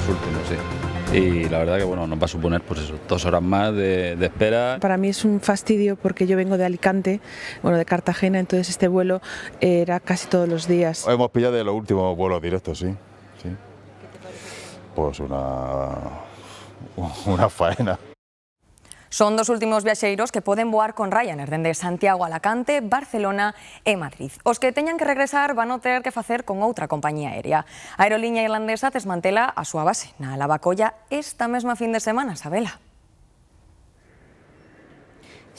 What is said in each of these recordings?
últimos, sí. Y la verdad que bueno, nos va a suponer pues eso, 2 horas más de espera. Para mí es un fastidio porque yo vengo de Alicante, bueno, de Cartagena, entonces este vuelo era casi todos los días. Hemos pillado de los últimos vuelos directos, sí. Sí. Pues una faena. Son dos últimos viaxeiros que poden voar con Ryanair dende Santiago a Alacante, Barcelona e Madrid. Os que teñan que regresar van a ter que facer con outra compañía aérea. A aeroliña irlandesa desmantela a súa base na Lavacolla esta mesma fin de semana, Sabela.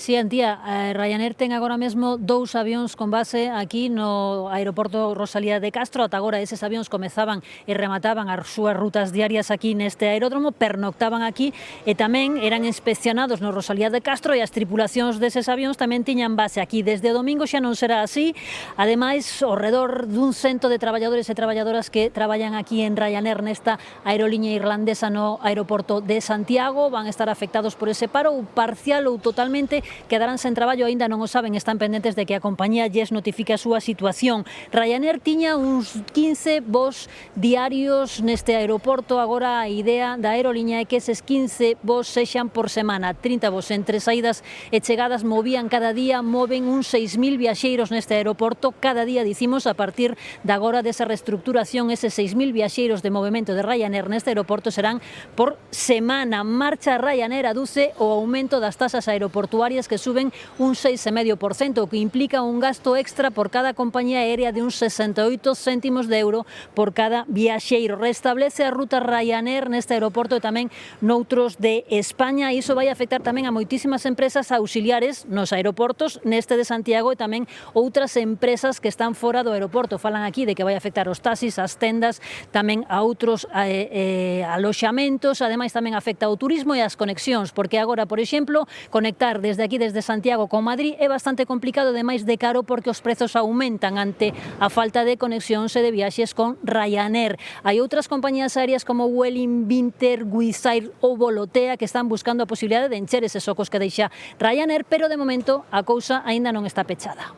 Si, Antía, Ryanair ten agora mesmo 2 avións con base aquí no aeroporto Rosalía de Castro. Ata agora eses avións comezaban e remataban as súas rutas diarias aquí neste aeródromo, pernoctaban aquí e tamén eran inspeccionados no Rosalía de Castro e as tripulacións deses avións tamén tiñan base aquí. Desde o domingo xa non será así. Ademais, ao redor dun 100 de traballadores e traballadoras que traballan aquí en Ryanair nesta aeroliña irlandesa no aeroporto de Santiago van a estar afectados por ese paro, ou parcial ou totalmente. Quedarán sen traballo, aínda non o saben, están pendentes de que a compañía lles notifique a súa situación. Ryanair tiña uns 15 voos diarios neste aeroporto, agora a idea da aeroliña é que eses 15 voos sexan por semana, 30 voos entre saídas e chegadas movían cada día, moven uns 6.000 viaxeiros neste aeroporto, cada día dicimos a partir de agora desa reestructuración, eses 6.000 viaxeiros de movimento de Ryanair neste aeroporto serán por semana. Marcha Ryanair aduce o aumento das tasas aeroportuarias que suben un 6,5%, o que implica un gasto extra por cada compañía aérea de uns 68 céntimos de euro por cada viaxeiro. Restablece a ruta Ryanair neste aeroporto e tamén noutros de España, e iso vai afectar tamén a moitísimas empresas auxiliares nos aeroportos, neste de Santiago, e tamén outras empresas que están fora do aeroporto. Falan aquí de que vai afectar os taxis, as tendas, tamén a outros aloxamentos, ademais tamén afecta ao turismo e as conexións, porque agora, por exemplo, conectar desde aquí, desde Santiago con Madrid, é bastante complicado, ademais de caro, porque os prezos aumentan ante a falta de conexións e de viaxes con Ryanair. Hai outras compañías aéreas como Vueling, Vinter, Wizz Air ou Volotea que están buscando a posibilidade de encher eses ocos que deixa Ryanair, pero de momento a cousa aínda non está pechada.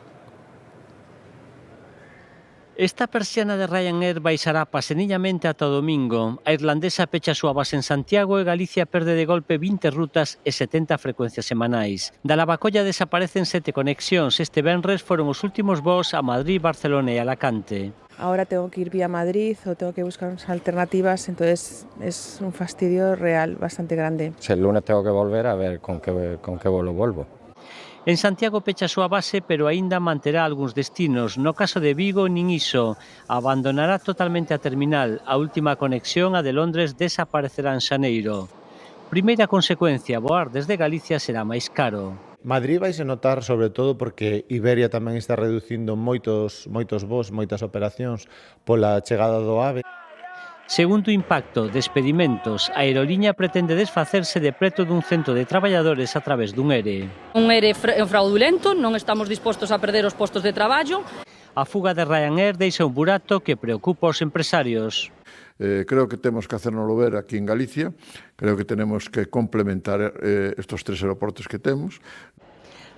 Esta persiana de Ryanair baixará paseniñamente ata o domingo. A irlandesa pecha a súa base en Santiago e Galicia perde de golpe 20 rutas e 70 frecuencias semanais. Da Lavacolla desaparecen 7 conexións. Este venres foron os últimos voos a Madrid, Barcelona e Alacante. Ahora tengo que ir vía Madrid o tengo que buscar unas alternativas, entonces es un fastidio real bastante grande. El lunes tengo que volver a ver con qué vuelo vuelvo. En Santiago pecha a súa base, pero aínda manterá algúns destinos. No caso de Vigo, nin iso. Abandonará totalmente a terminal. A última conexión, a de Londres, desaparecerá en xaneiro. Primeira consecuencia, voar desde Galicia será máis caro. Madrid vaise notar sobre todo porque Iberia tamén está reducindo moitos voos, moitas operacións pola chegada do AVE. Segundo impacto, despedimentos. A aeroliña pretende desfacerse de preto dun 100 de traballadores a través dun ERE. Un ERE fraudulento, non estamos dispostos a perder os postos de traballo. A fuga de Ryanair deixa un burato que preocupa aos empresarios. Creo que temos que hacernoslo ver aquí en Galicia, creo que tenemos que complementar estos 3 aeroportos que temos.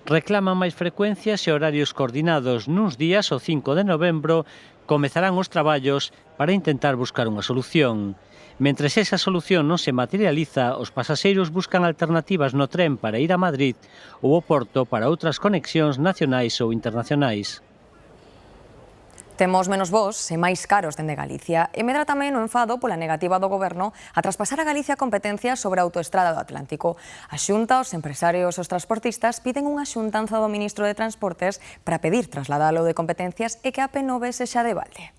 Reclaman máis frecuencias e horarios coordinados. Nuns días, o 5 de novembro, comezarán os traballos para intentar buscar unha solución. Mentres esa solución non se materializa, os pasaxeiros buscan alternativas no tren para ir a Madrid ou ao Porto para outras conexións nacionais ou internacionais. Temos menos voos e máis caros dende Galicia. E medra tamén o enfado pola negativa do Goberno a traspasar a Galicia competencias sobre a autoestrada do Atlántico. A Xunta, os empresarios e os transportistas piden unha xuntanza do Ministro de Transportes para pedir trasladalo de competencias e que a P9 sexa de balde.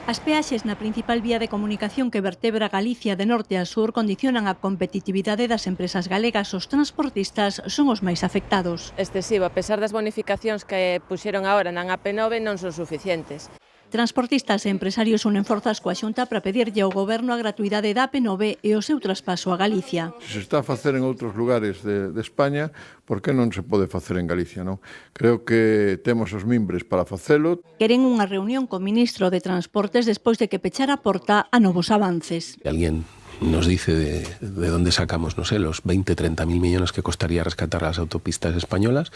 As peaxes na principal vía de comunicación que vertebra Galicia de norte a sur condicionan a competitividade das empresas galegas. Os transportistas son os máis afectados. Excesivo, a pesar das bonificacións que puxeron agora na AP9 non son suficientes. Transportistas e empresarios unen forzas coa Xunta para pedirlle ao Goberno a gratuidade da AP9 e o seu traspaso a Galicia. Se está a facer en outros lugares de España, por que non se pode facer en Galicia, non? Creo que temos os mimbres para facelo. Queren unha reunión co ministro de Transportes despois de que pechara a porta a novos avances. Que alguén nos dice de dónde sacamos, no sé, los 20-30 mil millones que costaría rescatar las autopistas españolas,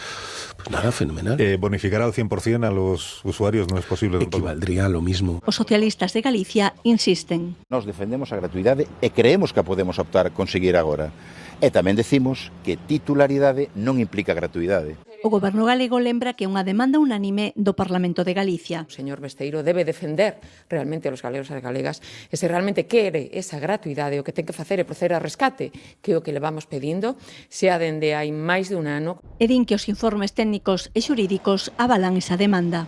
pues nada, fenomenal. Bonificar al 100% a los usuarios non é posible. Equivaldría a lo mismo. Os socialistas de Galicia insisten. Nos defendemos a gratuidade e creemos que a podemos optar conseguir agora. E tamén decimos que titularidade non implica gratuidade. O Goberno galego lembra que é unha demanda unánime do Parlamento de Galicia. O señor Besteiro debe defender realmente os galegos e as galegas e se realmente quere esa gratuidade o que ten que facer é proceder a rescate, que é o que le vamos pedindo, sea dende hai máis de un ano. E din que os informes técnicos e xurídicos avalan esa demanda.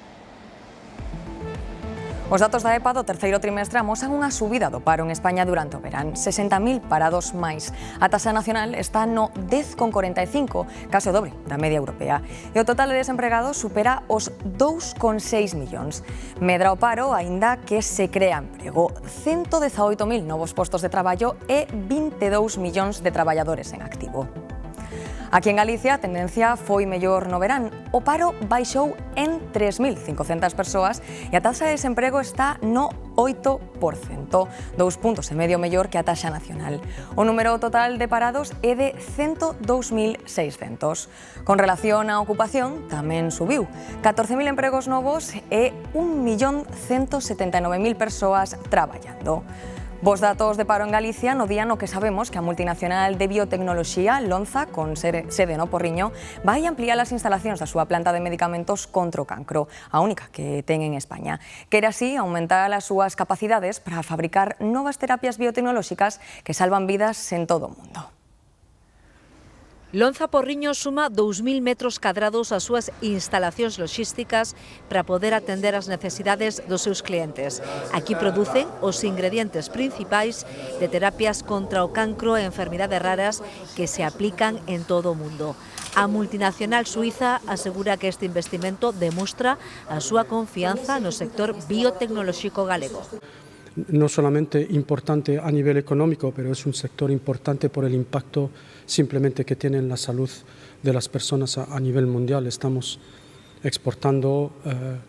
Os datos da EPA do terceiro trimestre amosan unha subida do paro en España durante o verán. 60.000 parados máis. A taxa nacional está no 10,45, case o dobre da media europea. E o total de desempregados supera os 2,6 millóns. Medra o paro, aínda que se crea emprego. 118.000 novos postos de traballo e 22 millóns de traballadores en activo. Aquí en Galicia a tendencia foi mellor no verán. O paro baixou en 3.500 persoas e a taxa de desemprego está no 8%, 2,5 puntos mellor que a taxa nacional. O número total de parados é de 102.600. Con relación á ocupación, tamén subiu. 14.000 empregos novos e 1.179.000 persoas traballando. Bos datos de paro en Galicia no día no que sabemos que a multinacional de biotecnoloxía Lonza, con sede no Porriño, vai ampliar as instalacións da súa planta de medicamentos contra o cancro, a única que ten en España. Quere así aumentar as súas capacidades para fabricar novas terapias biotecnolóxicas que salvan vidas en todo o mundo. Lonza Porriño suma 2.000 metros cadrados ás súas instalacións loxísticas para poder atender as necesidades dos seus clientes. Aquí producen os ingredientes principais de terapias contra o cancro e enfermidades raras que se aplican en todo o mundo. A multinacional suiza asegura que este investimento demostra a súa confianza no sector biotecnolóxico galego. No solamente importante a nivel económico, pero es un sector importante por el impacto simplemente que tiene en la salud de las personas a nivel mundial. Estamos exportando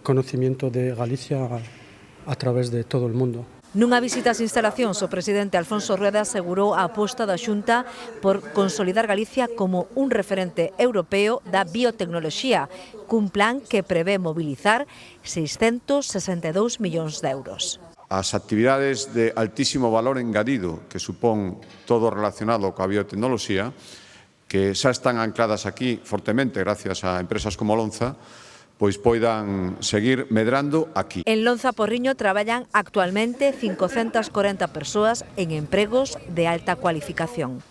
conocimiento de Galicia a través de todo el mundo. Nunha visita ás instalacións, o presidente Alfonso Rueda asegurou a aposta da Xunta por consolidar Galicia como un referente europeo da biotecnoloxía, cun plan que prevé mobilizar 662 millóns de euros. As actividades de altísimo valor engadido que supón todo relacionado coa biotecnoloxía, que xa están ancladas aquí fortemente gracias a empresas como Lonza, pois poidan seguir medrando aquí. En Lonza Porriño traballan actualmente 540 persoas en empregos de alta cualificación.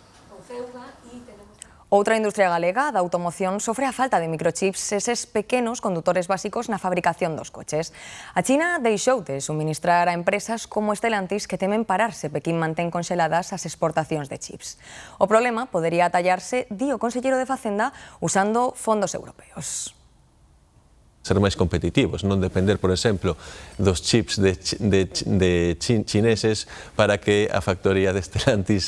Outra industria galega da automoción sofre a falta de microchips, eses pequenos condutores básicos na fabricación dos coches. A China deixou de suministrar a empresas como Stellantis que temen parar se Pequín mantén conxeladas as exportacións de chips. O problema podería atallarse, di o conselleiro de Facenda, usando fondos europeos. Ser máis competitivos, non depender, por exemplo, dos chips de chineses para que a factoría de Stellantis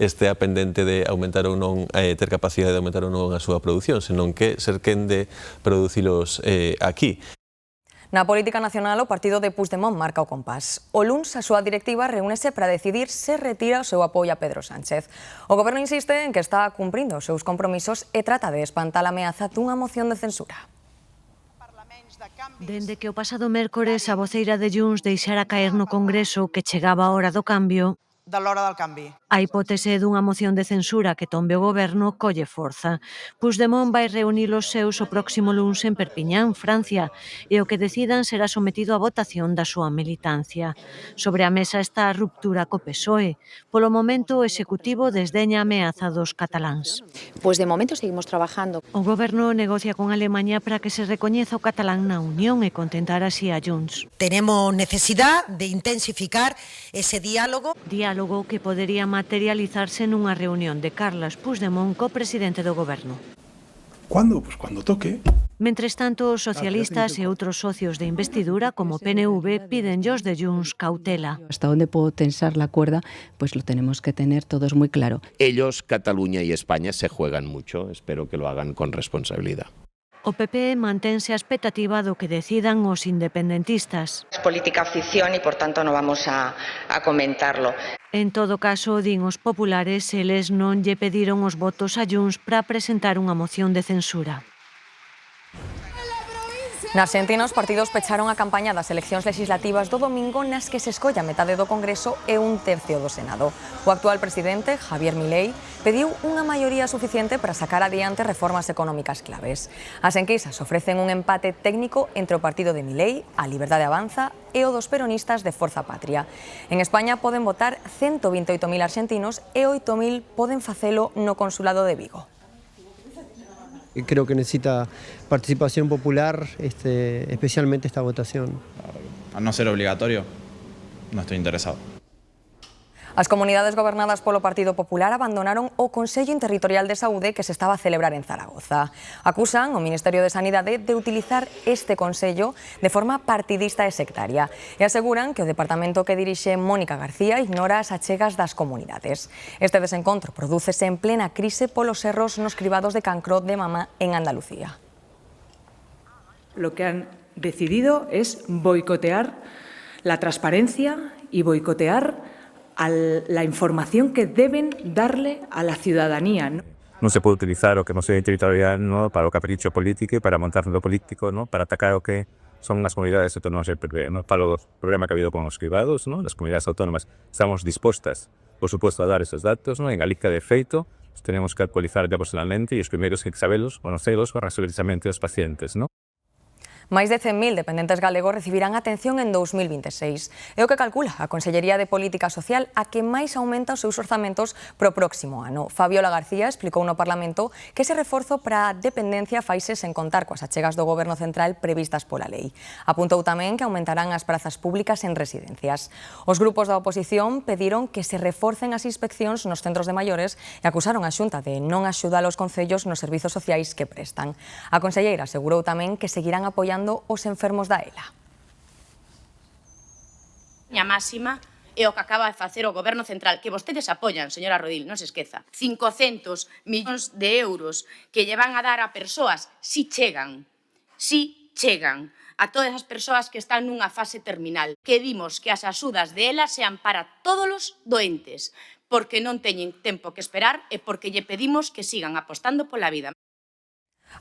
estea pendente de aumentar ou non, ter capacidade de aumentar ou non a súa produción, senón que ser quen de producilos aquí. Na política nacional, o partido de Puigdemont marca o compás. O luns, a súa directiva reúnese para decidir se retira o seu apoio a Pedro Sánchez. O goberno insiste en que está cumprindo os seus compromisos e trata de espantar a ameaza dunha moción de censura. Dende que o pasado mércores a voceira de Junts deixara caer no Congreso que chegaba a hora do cambio, da l'hora del canvi. A hipótese dunha moción de censura que tombe o goberno colle forza. Puigdemont vai reunir os seus o próximo luns en Perpiñán, Francia, e o que decidan será sometido a votación da súa militancia. Sobre a mesa está a ruptura co PSOE. Polo momento, o Executivo desdeña a ameaza dos cataláns. Pois de momento seguimos trabajando. O goberno negocia con Alemaña para que se recoñeza o catalán na Unión e contentar así a Junts. Tenemos necesidad de intensificar ese diálogo. Diálogo que podería materializarse nunha reunión de Carles Puigdemont co presidente do goberno. ¿Cuándo? Pues cuando toque. Mentres tanto, os socialistas e outros socios de investidura, como PNV, piden aos de Junts cautela. Hasta onde puedo tensar la cuerda, pues lo tenemos que tener todos muy claro. Ellos, Cataluña y España, se juegan mucho. Espero que lo hagan con responsabilidad. O PP mantense a expectativa do que decidan os independentistas. Es política ficción y por tanto no vamos a comentarlo. En todo caso, din os populares, eles non lle pediron os votos a Junts para presentar unha moción de censura. Na Argentina, os partidos pecharon a campaña das eleccións legislativas do domingo nas que se escolla metade do Congreso e un tercio do Senado. O actual presidente, Javier Milei, pediu unha maioría suficiente para sacar adiante reformas económicas claves. As enquisas ofrecen un empate técnico entre o partido de Milei, a Liberdade Avanza, e o dos peronistas de Forza Patria. En España poden votar 128.000 argentinos e 8.000 poden facelo no Consulado de Vigo. Creo que necesita participación popular, especialmente esta votación. A no ser obligatorio, no estoy interesado. As comunidades gobernadas polo Partido Popular abandonaron o Consello Interterritorial de Saúde que se estaba a celebrar en Zaragoza. Acusan o Ministerio de Sanidade de utilizar este Consello de forma partidista e sectaria e aseguran que o departamento que dirixe Mónica García ignora as achegas das comunidades. Este desencontro prodúcese en plena crise polos erros nos cribados de cancro de mama en Andalucía. Lo que han decidido es boicotear la transparencia y boicotear la información que deben darle a la ciudadanía. Non se pode utilizar o que non sei territorial, ¿no?, para o capricho político e para montar no político, ¿no?, para atacar o que son as comunidades autónomas del PP, ¿no? Para o problema que ha habido con os cribados, ¿no?, las comunidades autónomas estamos dispostas, por supuesto, a dar esos datos, ¿no? En Galicia, de feito, tenemos que actualizar ya personalmente e os primeiros que sabelos, conocelos, para precisamente os pacientes, ¿no? Máis de 100.000 dependentes galegos recibirán atención en 2026. É o que calcula a Consellería de Política Social, a que máis aumenta os seus orzamentos pro próximo ano. Fabiola García explicou no Parlamento que ese reforzo para a dependencia faise sen contar coas achegas do Goberno Central previstas pola lei. Apuntou tamén que aumentarán as prazas públicas en residencias. Os grupos da oposición pediron que se reforcen as inspeccións nos centros de maiores e acusaron a Xunta de non axudar aos concellos nos servizos sociais que prestan. A conselleira asegurou tamén que seguirán apoiando os enfermos da ELA. A máxima é o que acaba de facer o Goberno Central, que vostedes apoian, señora Rodil, non se esqueza. 500 millóns de euros que lle van a dar a persoas si chegan a todas as persoas que están nunha fase terminal. Que dimos que as axudas de ELA sean para todos os doentes, porque non teñen tempo que esperar e porque lle pedimos que sigan apostando pola vida.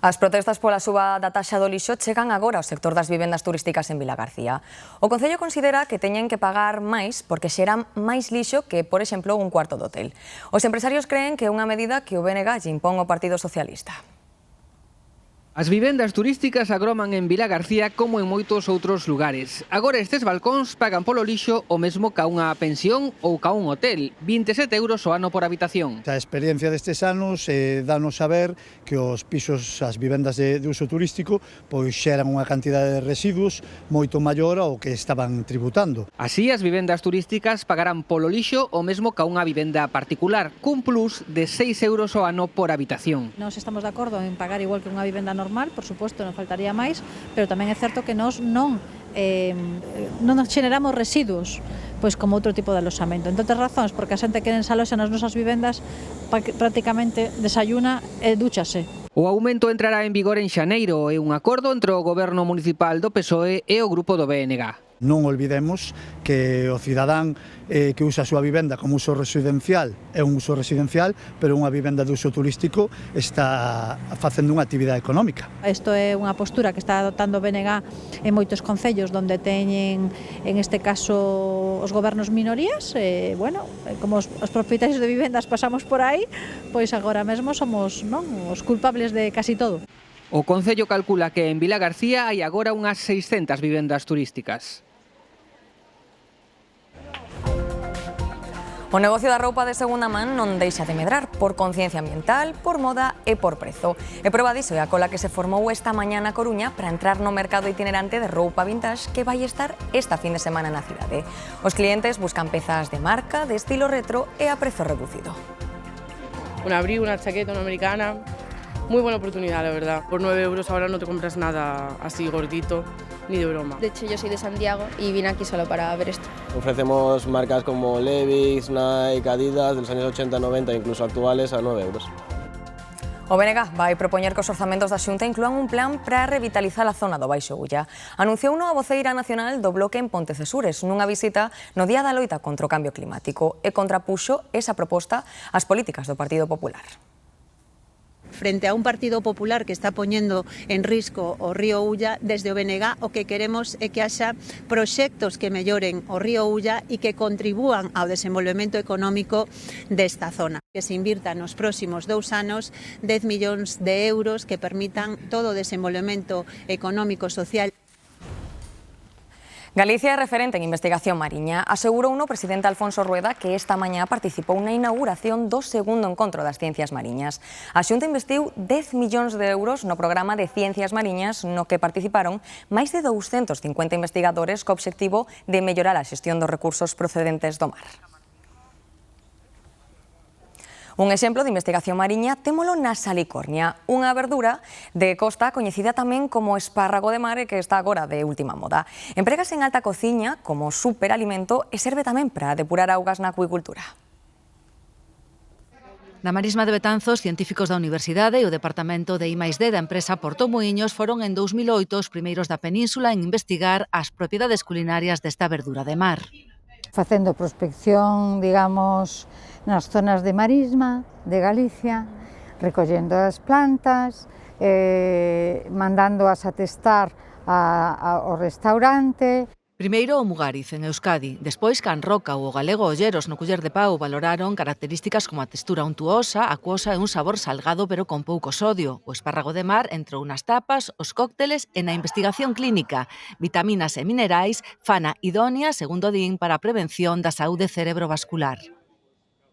As protestas pola suba da taxa do lixo chegan agora ao sector das vivendas turísticas en Vilagarcía. O Concello considera que teñen que pagar máis porque xeran máis lixo que, por exemplo, un cuarto de hotel. Os empresarios creen que é unha medida que o BNG lle impón ao Partido Socialista. As vivendas turísticas agroman en Vilagarcía como en moitos outros lugares. Agora estes balcóns pagan polo lixo o mesmo ca unha pensión ou ca un hotel, 27 euros o ano por habitación. A experiencia destes anos danos a ver que os pisos, as vivendas de uso turístico, pois xeran unha cantidade de residuos moito maior ao que estaban tributando. Así, as vivendas turísticas pagarán polo lixo o mesmo ca unha vivenda particular, cun plus de 6 euros o ano por habitación. Nós estamos de acordo en pagar igual que unha vivenda normal, por suposto, non faltaría máis, pero tamén é certo que nós non xeneramos residuos pois como outro tipo de aloxamento. Entre outras razóns, porque a xente que se aloxa nas nosas vivendas prácticamente desayuna e dúchase. O aumento entrará en vigor en xaneiro e un acordo entre o Goberno Municipal do PSOE e o grupo do BNG. Non olvidemos que o cidadán que usa a súa vivenda como uso residencial é un uso residencial, pero unha vivenda de uso turístico está facendo unha actividade económica. Isto é unha postura que está adoptando o BNG en moitos concellos onde teñen, en este caso, os gobernos minorías. Como os propietarios de vivendas pasamos por aí, pois agora mesmo somos os culpables de casi todo. O Concello calcula que en Vilagarcía hai agora unhas 600 vivendas turísticas. O negocio da roupa de segunda man non deixa de medrar por conciencia ambiental, por moda e por prezo. E proba diso é a cola que se formou esta mañá na Coruña para entrar no mercado itinerante de roupa vintage que vai estar esta fin de semana na cidade. Os clientes buscan pezas de marca, de estilo retro e a prezo reducido. Un abrigo, una chaqueta, una americana. Muy buena oportunidad, la verdad. Por 9 euros ahora no te compras nada así gordito, ni de broma. De hecho, yo soy de Santiago y vine aquí solo para ver esto. Ofrecemos marcas como Levi's, Nike, Adidas, de los años 80, 90, incluso actuales, a 9 euros. O BNG vai propoñer que os orzamentos da Xunta inclúan un plan para revitalizar a zona do Baixo Ulla. Anunciouno a voceira nacional do Bloque en Pontecesures nunha visita no Día da Loita contra o Cambio Climático e contrapuxo esa proposta ás políticas do Partido Popular. Frente a un Partido Popular que está poñendo en risco o río Ulla, desde o BNG o que queremos é que haxa proxectos que melloren o río Ulla e que contribúan ao desenvolvemento económico desta zona. Que se invirta nos próximos 2 anos 10 millóns de euros que permitan todo o desenvolvemento económico social. Galicia é referente en investigación mariña. Asegurou o presidente Alfonso Rueda que esta mañá participou na inauguración do segundo encontro das ciencias mariñas. A Xunta investiu 10 millóns de euros no programa de ciencias mariñas no que participaron máis de 250 investigadores co obxectivo de mellorar a xestión dos recursos procedentes do mar. Un exemplo de investigación mariña témolo na salicornia, unha verdura de costa coñecida tamén como espárrago de mar e que está agora de última moda. Empregase en alta cociña como superalimento e serve tamén para depurar augas na acuicultura. Na Marisma de Betanzos, científicos da Universidade e o Departamento de I+D da empresa Portomuíños foron en 2008 os primeiros da península en investigar as propiedades culinarias desta verdura de mar. Facendo prospección, digamos, nas zonas de marisma de Galicia, recollendo as plantas, mandándoas a testar ao restaurante. Primeiro o Mugariz, en Euskadi. Despois Can Roca ou o galego Olleros no Culler de Pau valoraron características como a textura untuosa, acuosa e un sabor salgado pero con pouco sodio. O espárrago de mar entrou nas tapas, os cócteles e na investigación clínica. Vitaminas e minerais, fana idónea, segundo din, para a prevención da saúde cerebrovascular.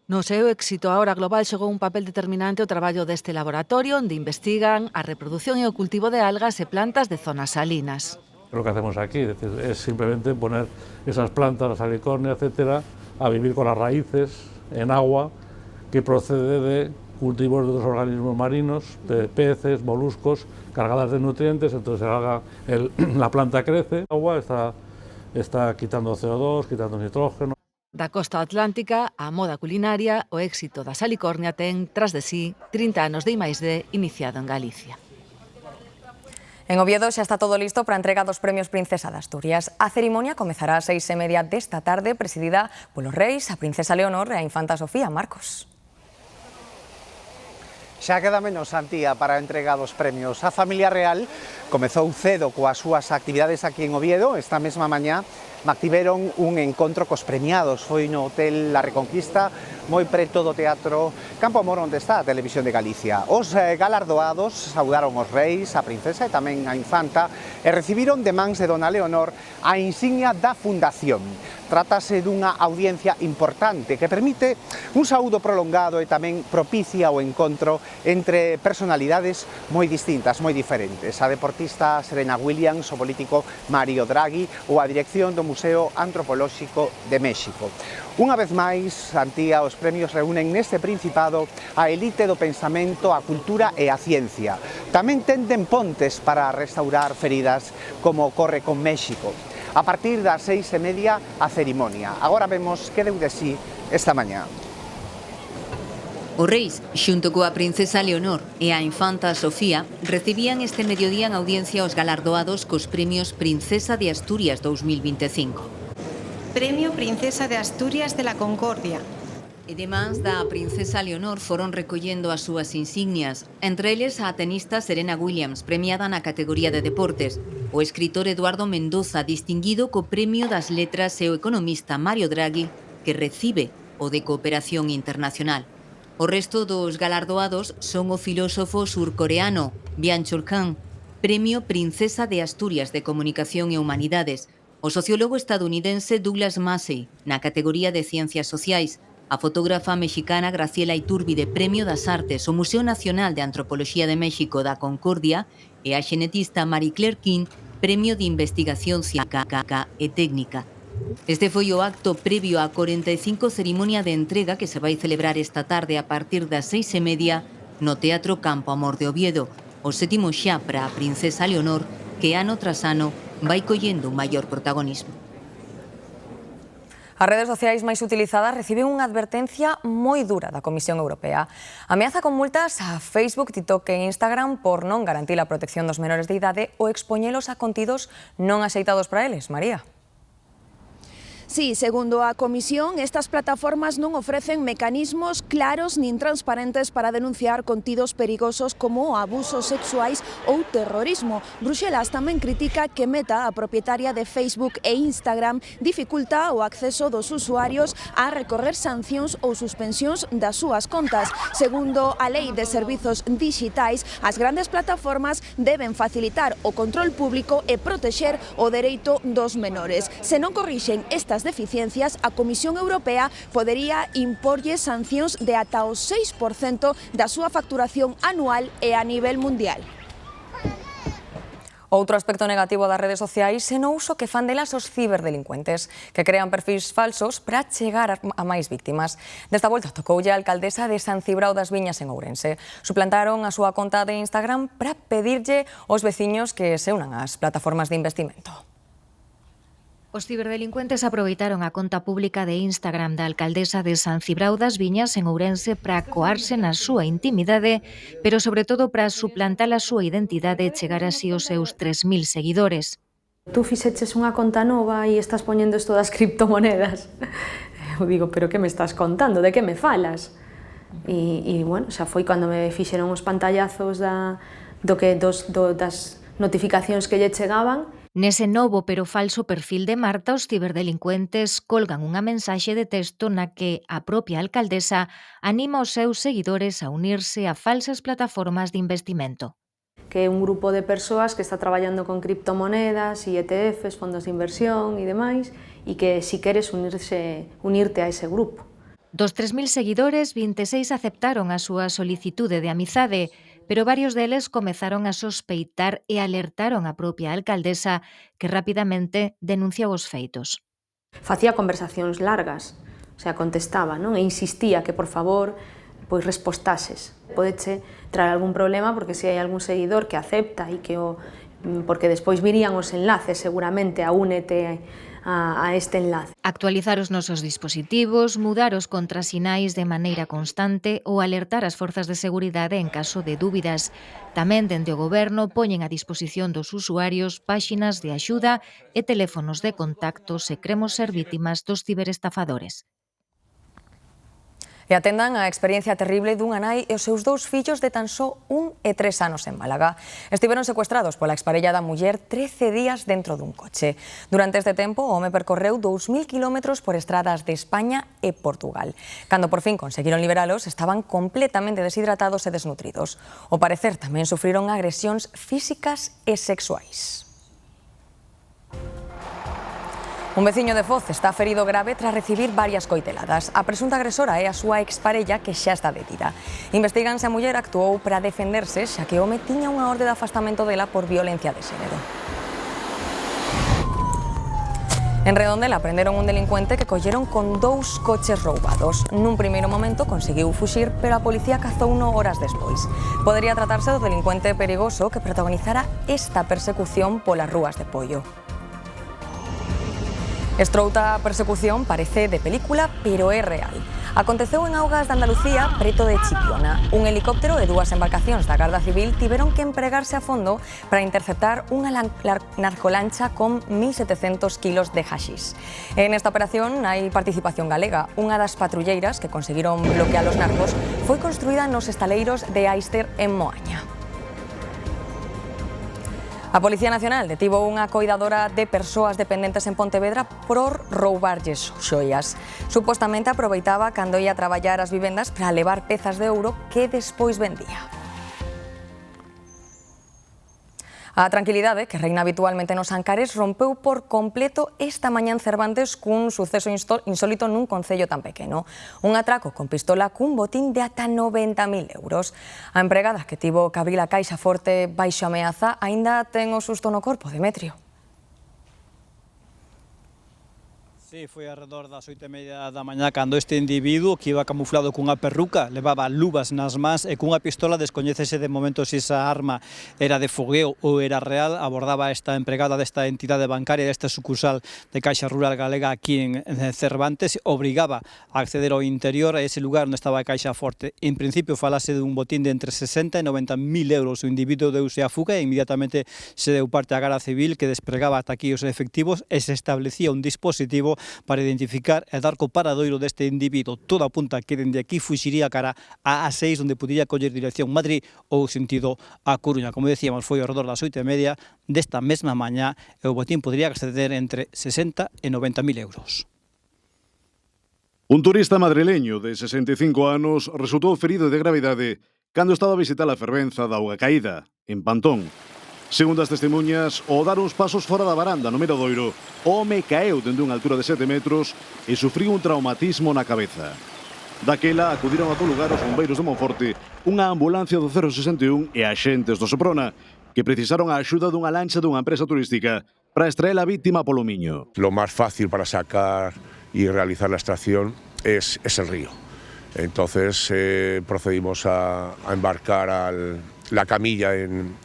No seu éxito a hora global xogou un papel determinante o traballo deste laboratorio onde investigan a reproducción e o cultivo de algas e plantas de zonas salinas. Lo que hacemos aquí es simplemente poner esas plantas, la salicornia, etcétera, a vivir con las raíces en agua que procede de cultivos de otros organismos marinos, de peces, moluscos, cargadas de nutrientes, entonces la planta crece, el agua está quitando CO2, quitando nitrógeno. Da costa atlántica á moda culinaria, o éxito da salicornia ten, tras de sí, 30 anos de I+D iniciado en Galicia. En Oviedo xa está todo listo para a entrega dos premios Princesa de Asturias. A cerimonia comezará ás 6:30 desta tarde, presidida polos reis, a princesa Leonor e a infanta Sofía. Marcos. Xa queda menos, Antía, para a entrega dos premios. A familia real comezou cedo coas súas actividades aquí en Oviedo. Esta mesma mañá mantiveron un encontro cos premiados. Foi no Hotel La Reconquista, moi preto do Teatro Campo Amor, onde está a Televisión de Galicia. Os galardoados saudaron os reis, a princesa e tamén a infanta e recibiron de mans de dona Leonor a insignia da Fundación. Trátase dunha audiencia importante que permite un saúdo prolongado e tamén propicia o encontro entre personalidades moi distintas, moi diferentes. A deportista Serena Williams, o político Mario Draghi ou a dirección do Museo Antropolóxico de México. Unha vez máis, Antía, os premios reúnen neste Principado a elite do pensamento, a cultura e a ciencia. Tamén tenden pontes para restaurar feridas, como ocorre con México. A partir das 6:30 a cerimonia. Agora vemos que deu de sí esta mañá. Os reis, xunto coa princesa Leonor e a infanta Sofía, recibían este mediodía en audiencia os galardoados cos premios Princesa de Asturias 2025. Premio Princesa de Asturias de la Concordia. E demais da princesa Leonor foron recollendo as súas insignias, entre eles a tenista Serena Williams, premiada na categoría de deportes, o escritor Eduardo Mendoza, distinguido co Premio das Letras, e o economista Mario Draghi, que recibe o de Cooperación Internacional. O resto dos galardoados son o filósofo surcoreano Byung-Chul Han, Premio Princesa de Asturias de Comunicación e Humanidades, o sociólogo estadounidense Douglas Massey, na categoría de Ciencias Sociais, a fotógrafa mexicana Graciela Iturbide, Premio das Artes, o Museo Nacional de Antropoloxía de México da Concordia e a xenetista Marie Claire King, Premio de Investigación Científica e Técnica. Este foi o acto previo á 45 cerimonia de entrega que se vai celebrar esta tarde a partir das 6:30 no Teatro Campo Amor de Oviedo, o sétimo xa para a princesa Leonor, que ano tras ano vai collendo un maior protagonismo. As redes sociais máis utilizadas reciben unha advertencia moi dura da Comisión Europea. Ameaza con multas a Facebook, TikTok e Instagram por non garantir a protección dos menores de idade ou expoñelos a contidos non axeitados para eles. María. Sí, segundo a Comisión, estas plataformas non ofrecen mecanismos claros nin transparentes para denunciar contidos perigosos como abusos sexuais ou terrorismo. Bruxelas tamén critica que Meta, a propietaria de Facebook e Instagram, dificulta o acceso dos usuarios a recorrer sancións ou suspensións das súas contas. Segundo a Lei de Servizos Dixitais, as grandes plataformas deben facilitar o control público e protexer o dereito dos menores. Se non corrixen estas deficiencias, a Comisión Europea podería imporlle sancións de ata o 6% da súa facturación anual e a nivel mundial. Outro aspecto negativo das redes sociais é no uso que fan delas os ciberdelincuentes, que crean perfis falsos para chegar a máis víctimas. Desta volta tocoulle a alcaldesa de San Cibrao das Viñas en Ourense. Suplantaron a súa conta de Instagram para pedirlle aos veciños que se unan ás plataformas de investimento. Os ciberdelincuentes aproveitaron a conta pública de Instagram da alcaldesa de San Cibrao das Viñas en Ourense para coarse na súa intimidade, pero sobre todo para suplantar a súa identidade e chegar así aos seus 3.000 seguidores. Tú fixeches unha conta nova e estás poñendo isto das criptomonedas. Eu digo, pero que me estás contando? De que me falas? E bueno, xa foi cando me fixeron os pantallazos das notificacións que lle chegaban. Nese novo pero falso perfil de Marta, os ciberdelincuentes colgan unha mensaxe de texto na que a propia alcaldesa anima os seus seguidores a unirse a falsas plataformas de investimento. Que é un grupo de persoas que está traballando con criptomonedas e ETFs, fondos de inversión e demais, e que si queres unirte a ese grupo. Dos 3.000 seguidores, 26 aceptaron a súa solicitude de amizade, pero varios deles comezaron a sospeitar e alertaron a propia alcaldesa, que rapidamente denunciou os feitos. Facía conversacións largas, o sea, contestaba, non? E insistía que, por favor, pois respostases. Podeche traer algún problema porque se hai algún seguidor que acepta e que porque despois virían os enlaces seguramente a únete a este enlace. Actualizar os nosos dispositivos, mudar os contrasinais de maneira constante ou alertar as forzas de seguridade en caso de dúbidas. Tamén, dende o Goberno, poñen a disposición dos usuarios páxinas de axuda e teléfonos de contacto se cremos ser vítimas dos ciberestafadores. E atendan a experiencia terrible dunha nai e os seus 2 fillos de tan só 1 e 3 anos en Málaga. Estiveron secuestrados pola exparella da muller 13 días dentro dun coche. Durante este tempo, o home percorreu 2.000 kilómetros por estradas de España e Portugal. Cando por fin conseguiron liberalos, estaban completamente deshidratados e desnutridos. Ao parecer, tamén sufriron agresións físicas e sexuais. Un veciño de Foz está ferido grave tras recibir varias coiteladas. A presunta agresora é a súa exparella que xa está detida. Investigan se a muller actuou para defenderse, xa que o home tiña unha orde de afastamento dela por violencia de xénero. En Redondela prenderon un delincuente que colleron con 2 coches roubados. Nun primeiro momento conseguiu fuxir, pero a policía cazouno horas despois. Podería tratarse do delincuente perigoso que protagonizara esta persecución polas rúas de Pollo. Estrouta persecución parece de película, pero é real. Aconteceu en augas de Andalucía, preto de Chipiona. Un helicóptero e 2 embarcacións da Garda Civil tiveron que empregarse a fondo para interceptar unha narcolancha con 1.700 kilos de haxís. En esta operación hai participación galega. Unha das patrulleiras que conseguiron bloquear os narcos foi construída nos estaleiros de Aister en Moaña. A Policía Nacional detivo unha coidadora de persoas dependentes en Pontevedra por roubarlles xoias. Supostamente aproveitaba cando ia traballar as vivendas para levar pezas de ouro que despois vendía. A tranquilidade que reina habitualmente nos Ancares rompeu por completo esta mañá en Cervantes cun suceso insólito nun concello tan pequeno. Un atraco con pistola cun botín de ata 90.000 euros. A empregada que tivo que abrir a caixa forte baixo ameaza aínda ten o susto no corpo, Demetrio. Sí, foi alrededor das 8:30 da mañá cando este individuo, que iba camuflado cunha perruca, levaba luvas nas mans e cunha pistola, descoñécese de momento se esa arma era de fogueo ou era real, abordaba esta empregada desta entidade bancaria, desta sucursal de Caixa Rural Galega aquí en Cervantes, obrigaba a acceder ao interior a ese lugar onde estaba a Caixa Forte. En principio falase dun botín de entre 60 e 90.000 euros. O individuo deuse a fuga e inmediatamente se deu parte á Garda Civil, que despregaba ata aquí os efectivos e se establecía un dispositivo para identificar e dar co paradoiro deste individuo. Todo apunta que dende aquí fuxiría cara a A6, onde podría coller dirección Madrid ou sentido a Coruña. Como decíamos, foi ao redor das 8:30 desta mesma mañá e o botín podría exceder entre 60 e 90.000 euros. Un turista madrileño de 65 anos resultou ferido de gravidade cando estaba a visitar a fervenza da Auga Caída, en Pantón. Segundo as testemunhas, ao dar uns pasos fora da varanda no Miradoiro, o home caeu dende unha altura de 7 metros e sufriu un traumatismo na cabeza. Daquela acudiron a todo lugar os bombeiros de Monforte, unha ambulancia do 061 e axentes do Soprona, que precisaron a axuda dunha lancha dunha empresa turística para extraer a víctima polo Miño. Lo más fácil para sacar y realizar la extracción es el río. Entonces procedimos a embarcar la camilla en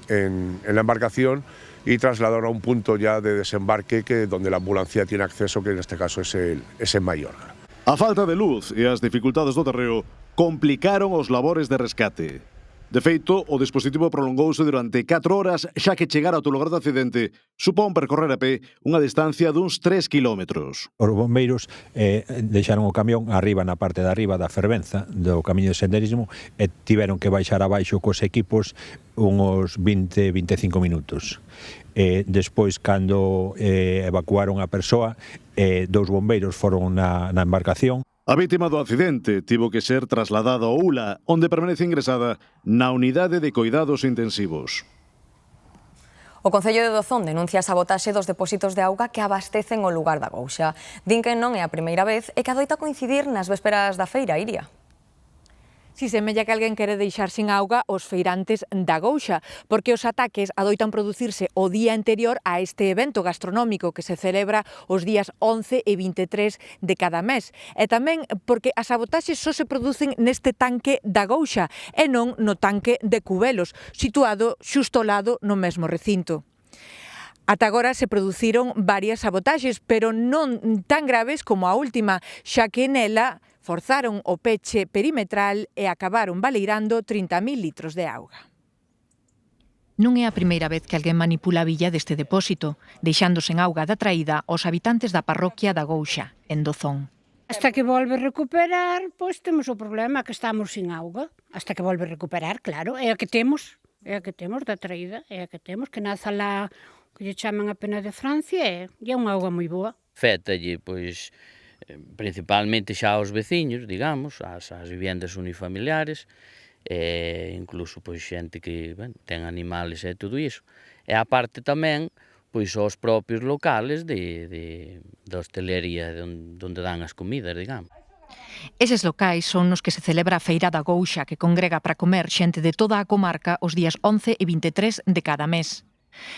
la embarcación y trasladar a un punto ya de desembarque donde la ambulancia tiene acceso, que en este caso es en Mallorca. A falta de luz e as dificultades do terreo complicaron os labores de rescate. De feito, o dispositivo prolongouse durante 4 horas, xa que chegar ao lugar do accidente supón percorrer a pé unha distancia duns 3 kilómetros. Os bombeiros deixaron o camión arriba na parte de arriba da fervenza do camiño de senderismo e tiveron que baixar abaixo cos equipos uns 20-25 minutos. Despois, cando evacuaron a persoa, 2 bombeiros foron na embarcación. A vítima do accidente tivo que ser trasladada ao ULA, onde permanece ingresada na unidade de cuidados intensivos. O Concello de Dozón denuncia a sabotaxe dos depósitos de auga que abastecen o lugar da Gouxa. Din que non é a primeira vez e que adoita coincidir nas vésperas da feira, Iria. Si semella que alguén quere deixar sin auga os feirantes da Gouxa, porque os ataques adoitan producirse o día anterior a este evento gastronómico que se celebra os días 11 e 23 de cada mes. E tamén porque as sabotaxes só se producen neste tanque da Gouxa e non no tanque de Cubelos, situado xusto ao lado no mesmo recinto. Ata agora se produciron varias sabotaxes, pero non tan graves como a última, xa que nela forzaron o peche perimetral e acabaron baleirando 30.000 litros de auga. Non é a primeira vez que alguén manipula a villa deste depósito, deixando sen auga da traída aos habitantes da parroquia da Gouxa, en Dozón. Hasta que volve recuperar, pois temos o problema que estamos sin auga. Hasta que volve recuperar, claro, é a que temos da traída, é a que temos, que naza lá, que lle chaman a Pena de Francia, e é unha auga moi boa. Fétalle, pois, principalmente xa aos veciños, digamos, ás vivendas unifamiliares, e incluso pois xente que ten animales e todo iso. E a parte tamén, pois aos propios locales da hostelería onde dan as comidas, digamos. Eses locais son nos que se celebra a Feira da Gouxa, que congrega para comer xente de toda a comarca os días 11 e 23 de cada mes.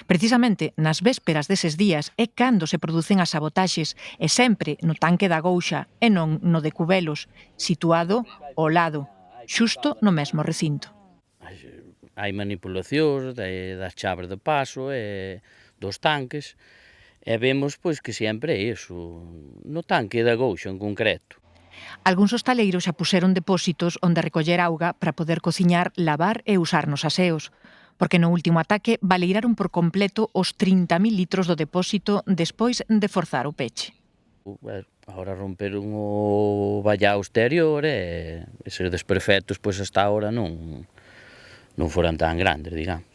Precisamente nas vésperas deses días é cando se producen as sabotaxes e sempre no tanque da Gouxa e non no de Cubelos, situado ao lado, xusto no mesmo recinto. Hai manipulacións das chaves de paso e dos tanques e vemos pois que sempre é iso, no tanque da Gouxa en concreto. Algúns hostaleiros xa puseron depósitos onde recoller auga para poder cociñar, lavar e usar nos aseos, porque no último ataque baleiraron por completo os 30.000 litros do depósito despois de forzar o peche. Agora romperon o vallao exterior e eses desperfectos pois hasta agora non foran tan grandes, digamos.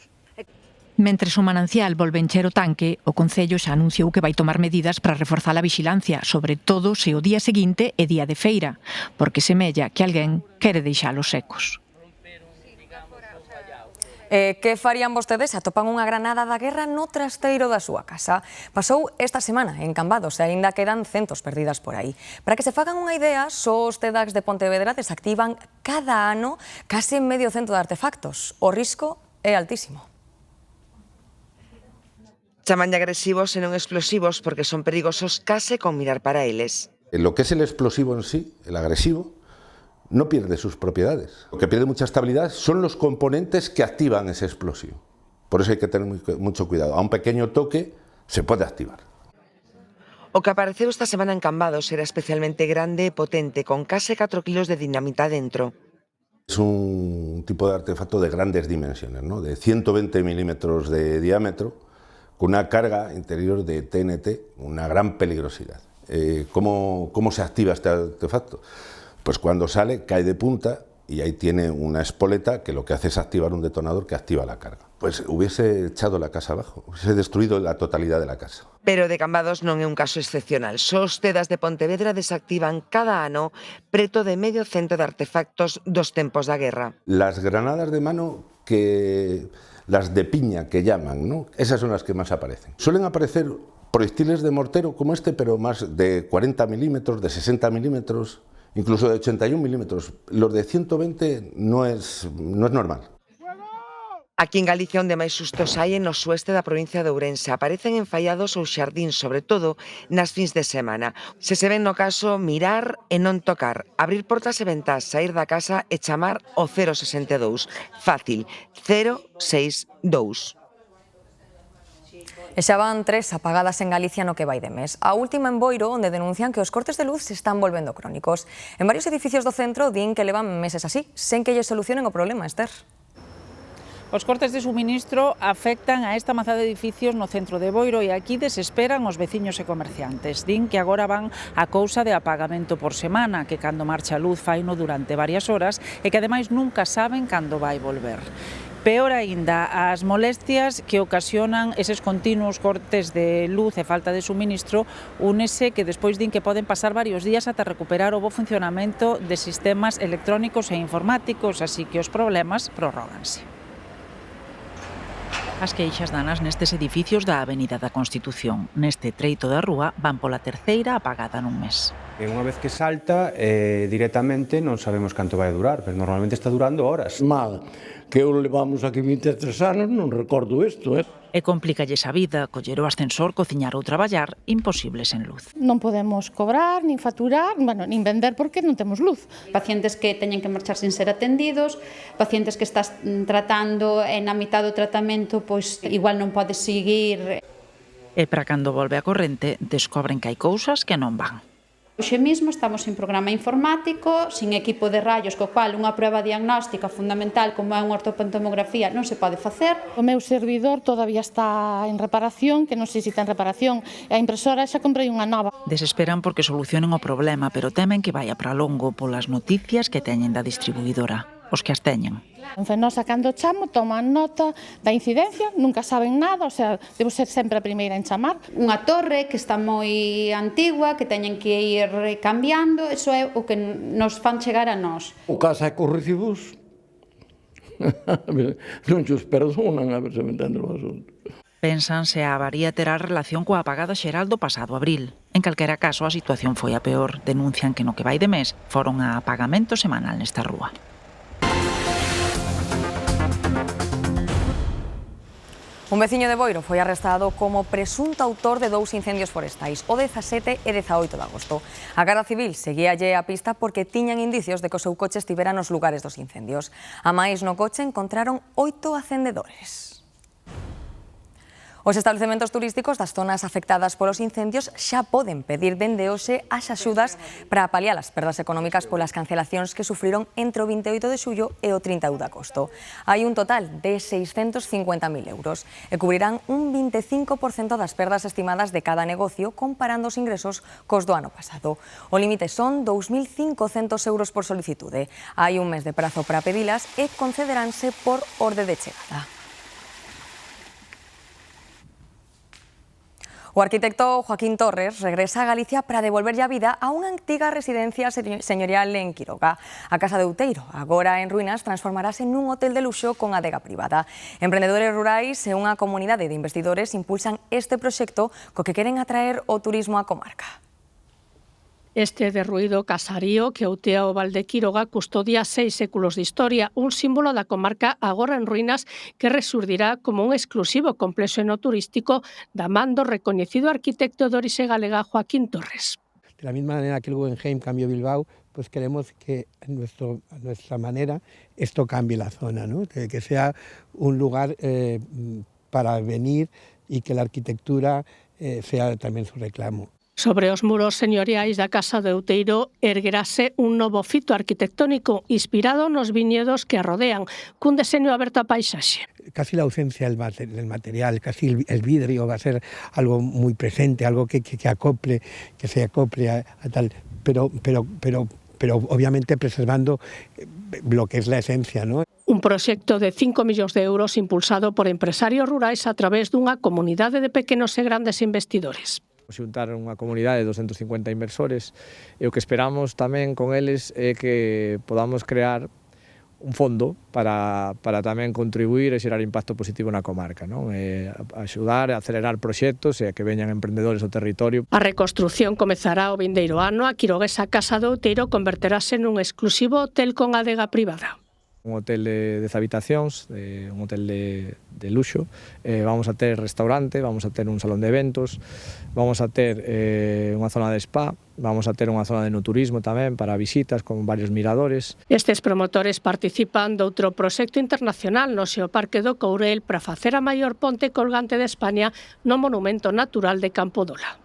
Mentres o manancial volve encher o tanque, o Concello xa anunciou que vai tomar medidas para reforzar a vixilancia, sobre todo se o día seguinte é día de feira, porque semella que alguén quere deixalos secos. Que farían vostedes se atopan unha granada da guerra no trasteiro da súa casa? Pasou esta semana en Cambados e aínda quedan centos perdidas por aí. Para que se fagan unha idea, só os TEDx de Pontevedra desactivan cada ano case medio cento de artefactos. O risco é altísimo. Chamanlle agresivos e non explosivos porque son perigosos case con mirar para eles. Lo que es el explosivo en sí, el agresivo, no pierde sus propiedades. Lo que pierde mucha estabilidad son los componentes que activan ese explosivo. Por eso hay que tener mucho cuidado. A un pequeño toque se puede activar. O que apareceu esta semana en Cambados era especialmente grande e potente, con case 4 kilos de dinamita dentro. Es un tipo de artefacto de grandes dimensiones, ¿no? De 120 milímetros de diámetro, con una carga interior de TNT, una gran peligrosidad. ¿Cómo se activa este artefacto? Pues cuando sale, cae de punta y ahí tiene una espoleta que lo que hace es activar un detonador que activa la carga. Pues hubiese echado la casa abajo, hubiese destruido la totalidad de la casa. Pero de Cambados non é un caso excepcional. Só os CEDAS de Pontevedra desactivan cada ano preto de medio cento de artefactos dos tempos da guerra. Las granadas de mano las de piña que llaman, ¿no? Esas son las que más aparecen. Suelen aparecer proyectiles de mortero como este, pero más de 40 milímetros, de 60 milímetros, incluso de 81 milímetros. Los de 120 no es normal. Aquí en Galicia onde máis sustos hai é no sueste da provincia de Ourense. Aparecen en fallados ou xardíns, sobre todo nas fins de semana. Se ven no caso, mirar e non tocar. Abrir portas e ventás, sair da casa e chamar o 062. Fácil, 062. E xa van 3 apagadas en Galicia no que vai de mes. A última en Boiro, onde denuncian que os cortes de luz se están volvendo crónicos. En varios edificios do centro din que levan meses así, sen que lle solucionen o problema, Esther. Os cortes de suministro afectan a esta mazá de edificios no centro de Boiro e aquí desesperan os veciños e comerciantes. Din que agora van a cousa de apagamento por semana, que cando marcha a luz faino durante varias horas e que ademais nunca saben cando vai volver. Peor aínda, as molestias que ocasionan eses continuos cortes de luz e falta de suministro únese que despois din que poden pasar varios días ata recuperar o bo funcionamento de sistemas electrónicos e informáticos, así que os problemas prorróganse. As queixas danas nestes edificios da Avenida da Constitución. Neste treito da rúa van pola terceira apagada nun mes. Unha vez que salta, directamente non sabemos canto vai durar, pero normalmente está durando horas. Mal, que eu levamos aquí 23 anos, non recordo isto, E complícalles a vida, coller o ascensor, cociñar ou traballar, imposible sen luz. Non podemos cobrar, nin facturar, nin vender porque non temos luz. Pacientes que teñen que marchar sin ser atendidos, pacientes que estás tratando e na mitad do tratamento, pois igual non podes seguir. E para cando volve a corrente, descobren que hai cousas que non van. Hoxe mesmo estamos sin programa informático, sin equipo de rayos, co cual unha prueba diagnóstica fundamental como é unha ortopantomografía non se pode facer. O meu servidor todavía está en reparación, que non sei se está en reparación, e a impresora xa comprei unha nova. Desesperan porque solucionen o problema, pero temen que vaya para longo polas noticias que teñen da distribuidora, os que as teñen. Nós, cando chamo, toman nota da incidencia, nunca saben nada, o sea, debo ser sempre a primeira en chamar. Unha torre que está moi antigua, que teñen que ir cambiando, iso é o que nos fan chegar a nós. O caso é que os recibos non xos perdonan, a ver se me entende o asunto. Pensan se a avaría terá relación coa apagada xeral do pasado abril. En calquera caso, a situación foi a peor. Denuncian que no que vai de mes foron a apagamento semanal nesta rúa. Un veciño de Boiro foi arrestado como presunto autor de 2 incendios forestais, o 17 e 18 de agosto. A Garda Civil seguíalle a pista porque tiñan indicios de que o seu coche estivera nos lugares dos incendios. A máis, no coche encontraron 8 acendedores. Os establecementos turísticos das zonas afectadas polos incendios xa poden pedir dende hoxe as axudas para paliar as perdas económicas polas cancelacións que sufriron entre o 28 de xullo e o 31 de agosto. Hai un total de 650.000 euros e cubrirán un 25% das perdas estimadas de cada negocio comparando os ingresos cos do ano pasado. O límite son 2.500 euros por solicitude. Hai un mes de prazo para pedilas e concederánse por orde de chegada. O arquitecto Joaquín Torres regresa a Galicia para devolverlle a vida a unha antiga residencia señorial en Quiroga. A Casa de Outeiro, agora en ruínas, transformarase nun hotel de luxo con adega privada. Emprendedores rurais e unha comunidade de investidores impulsan este proxecto co que queren atraer o turismo á comarca. Este derruído casarío que outea o Val de Quiroga custodia 6 séculos de historia, un símbolo da comarca agora en ruínas que resurdirá como un exclusivo complexo enoturístico da man do recoñecido arquitecto de orixe galega Joaquín Torres. De la misma manera que el Guggenheim cambió Bilbao, pues queremos que a nuestra manera esto cambie la zona, ¿no? Que sea un lugar para venir y que la arquitectura sea tamén su reclamo. Sobre os muros señoriais da Casa de Outeiro erguerase un novo fito arquitectónico inspirado nos viñedos que a rodean, cun deseño aberto a paisaxe. Casi la ausencia del material, casi el vidrio va a ser algo muy presente, algo que se acople a tal, pero obviamente preservando lo que es la esencia, ¿no? Un proxecto de 5 millóns de euros impulsado por empresarios rurais a través dunha comunidade de pequenos e grandes investidores. Xuntar unha comunidade de 250 inversores e o que esperamos tamén con eles é que podamos crear un fondo para tamén contribuir e xerar impacto positivo na comarca, non? Axudar a acelerar proxectos e a que veñan emprendedores ao territorio. A reconstrucción comezará o vindeiro ano. A quiroguesa Casa de Outeiro converterase nun exclusivo hotel con adega privada. Un hotel de 10 habitacións, un hotel de luxo, vamos a ter restaurante, vamos a ter un salón de eventos, vamos a ter unha zona de spa, vamos a ter unha zona de enoturismo tamén para visitas con varios miradores. Estes promotores participan doutro proxecto internacional no Xeoparque do Courel para facer a maior ponte colgante de España no Monumento Natural de Campodola.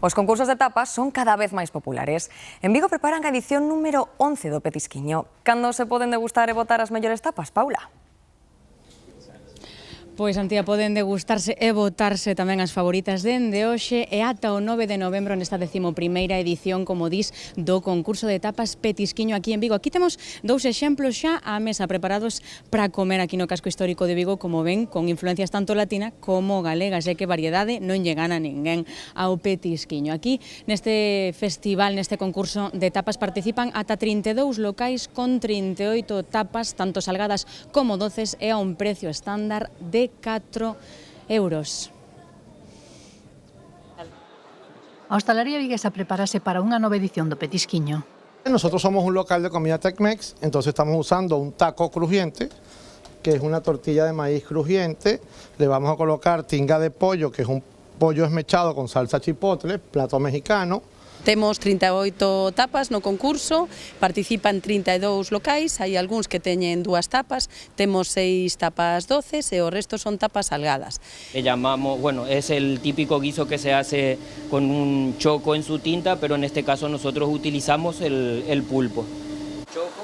Os concursos de tapas son cada vez máis populares. En Vigo preparan a edición número 11 do Petisquiño. Cando se poden degustar e votar as mellores tapas, Paula? Pois, Antía, poden degustarse e votarse tamén as favoritas dende hoxe e ata o 9 de novembro nesta 11ª edición, como dis, do concurso de tapas Petisquiño aquí en Vigo. Aquí temos dous exemplos xa á mesa preparados para comer aquí no casco histórico de Vigo, como ven, con influencias tanto latina como galegas, e que variedade non lle gana ninguén ao Petisquiño. Aquí, neste festival, neste concurso de tapas, participan ata 32 locais con 38 tapas, tanto salgadas como doces, e a un precio estándar de 4 euros. A hostalería viguesa prepárase para unha nova edición do Petisquiño. Nosotros somos un local de comida Tex-Mex, entonces estamos usando un taco crujiente, que es una tortilla de maíz crujiente. Le vamos a colocar tinga de pollo, que es un pollo esmechado con salsa chipotle, plato mexicano. Temos 38 tapas no concurso, participan 32 locais, hai algúns que teñen 2 tapas, temos 6 tapas doces e o resto son tapas salgadas. Le llamamos, bueno, es el típico guiso que se hace con un choco en su tinta, pero en este caso nosotros utilizamos el pulpo.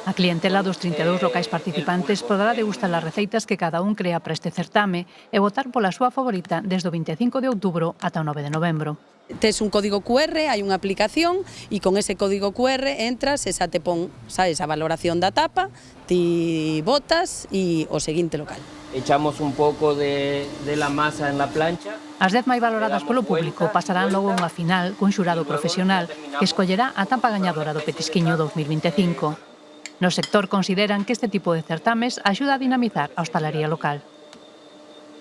A clientela dos 32 locais participantes poderá degustar as receitas que cada un crea para este certame e votar pola súa favorita desde o 25 de outubro ata o 9 de novembro. Tes un código QR, hai unha aplicación e con ese código QR entras e xa te pon, sabes, a valoración da tapa, ti botas e o seguinte local. Echamos un pouco de la masa en la plancha. As 10 máis valoradas polo público pasarán logo unha final cun xurado profesional que escollerá a tapa gañadora do Petisquiño 2025. No sector consideran que este tipo de certames axuda a dinamizar a hostalería local.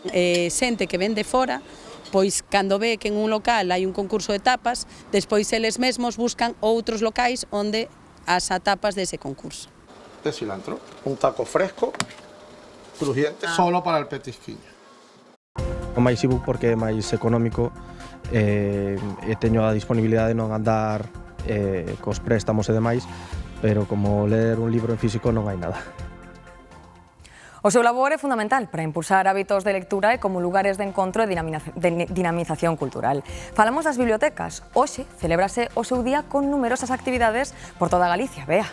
Xente que ven de fora, pois cando ve que en un local hai un concurso de tapas, despois eles mesmos buscan outros locais onde as tapas dese concurso. De cilantro, un taco fresco, crujiente, solo para el Petisquiño. O máis ebook porque é máis económico e teño a disponibilidade de non andar cos préstamos e demais, pero como ler un libro en físico non hai nada. O seu labor é fundamental para impulsar hábitos de lectura e como lugares de encontro e dinamización cultural. Falamos das bibliotecas. Hoxe celébrase o seu día con numerosas actividades por toda Galicia. Bea.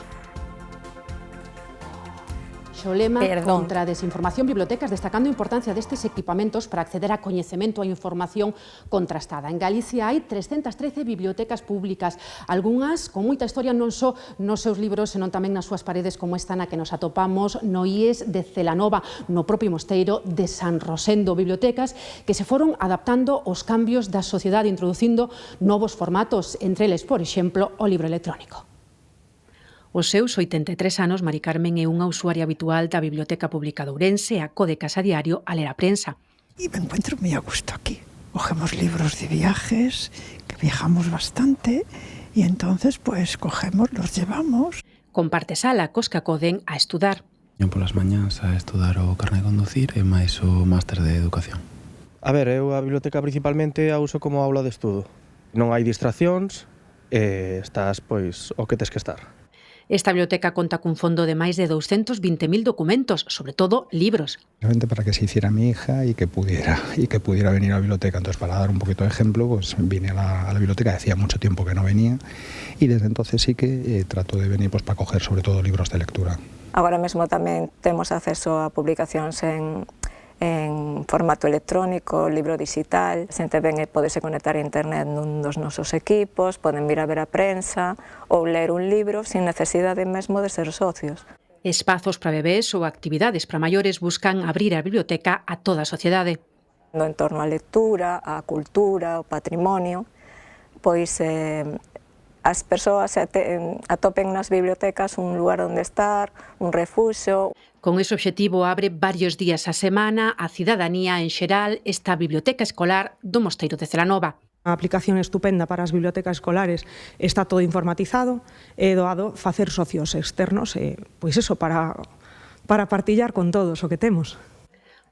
Xolema contra a desinformación, bibliotecas destacando a importancia destes equipamentos para acceder a coñecemento e información contrastada. En Galicia hai 313 bibliotecas públicas, algunhas con moita historia non só nos seus libros, senón tamén nas súas paredes, como esta na que nos atopamos no IES de Celanova, no propio mosteiro de San Rosendo. Bibliotecas que se foron adaptando aos cambios da sociedade, introducindo novos formatos, entre eles, por exemplo, o libro electrónico. Os seus 83 anos, Mari Carmen é unha usuaria habitual da Biblioteca Pública de Ourense, acode casa diario a ler a prensa. E me encuentro moi a gusto aquí. cogemos libros de viajes, que viajamos bastante, y entonces pues cogemos, los llevamos. Comparte sala cos que acoden a estudar. Eu polas mañás a estudar o carné de conducir e máis o máster de educación. A ver, eu a biblioteca principalmente a uso como aula de estudo. Non hai distraccións e estás, pois, o que tes que estar. Esta biblioteca conta cun fondo de máis de 220.000 documentos, sobre todo libros. Realmente para que se hiciera mi hija y que pudiera venir a la biblioteca. Entonces, para dar un poquito de ejemplo, pues vine a la biblioteca, hacía mucho tiempo que no venía, y desde entonces sí que trato de venir pues para coger sobre todo libros de lectura. Agora mesmo tamén temos acceso a publicacións en formato electrónico, libro digital, a xente ven e podese conectar a internet nun dos nosos equipos, poden vir a ver a prensa ou ler un libro sin necesidade mesmo de ser socios. Espazos para bebés ou actividades para maiores buscan abrir a biblioteca a toda a sociedade. No entorno á lectura, á cultura, ao patrimonio, pois as persoas atopen nas bibliotecas un lugar onde estar, un refuxo. Con ese obxectivo abre varios días a semana a cidadanía en xeral esta biblioteca escolar do Mosteiro de Celanova. A aplicación estupenda para as bibliotecas escolares, está todo informatizado e doado facer socios externos, pois eso, para partillar con todos o que temos.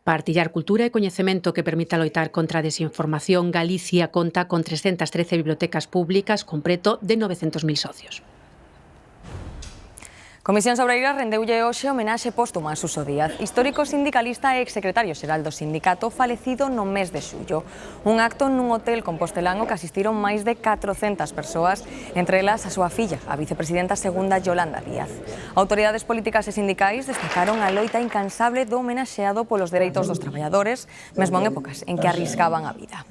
Partillar cultura e coñecemento que permita loitar contra a desinformación. Galicia conta con 313 bibliotecas públicas con preto de 900.000 socios. Comisión Sobreira rendeulle hoxe homenaxe póstuma a Suso Díaz, histórico sindicalista e exsecretario xeral do sindicato falecido no mes de xullo. Un acto nun hotel compostelano que asistiron máis de 400 persoas, entre elas a súa filla, a vicepresidenta segunda Yolanda Díaz. Autoridades políticas e sindicais destacaron a loita incansable do homenaxeado polos dereitos dos traballadores, mesmo en épocas en que arriscaban a vida.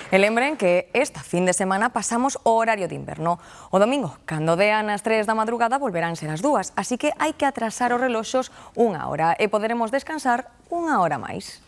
E lembren que esta fin de semana pasamos o horario de inverno. O domingo, cando dean as 3 da madrugada, volverán ser as 2, así que hai que atrasar os reloxos unha hora e poderemos descansar unha hora máis.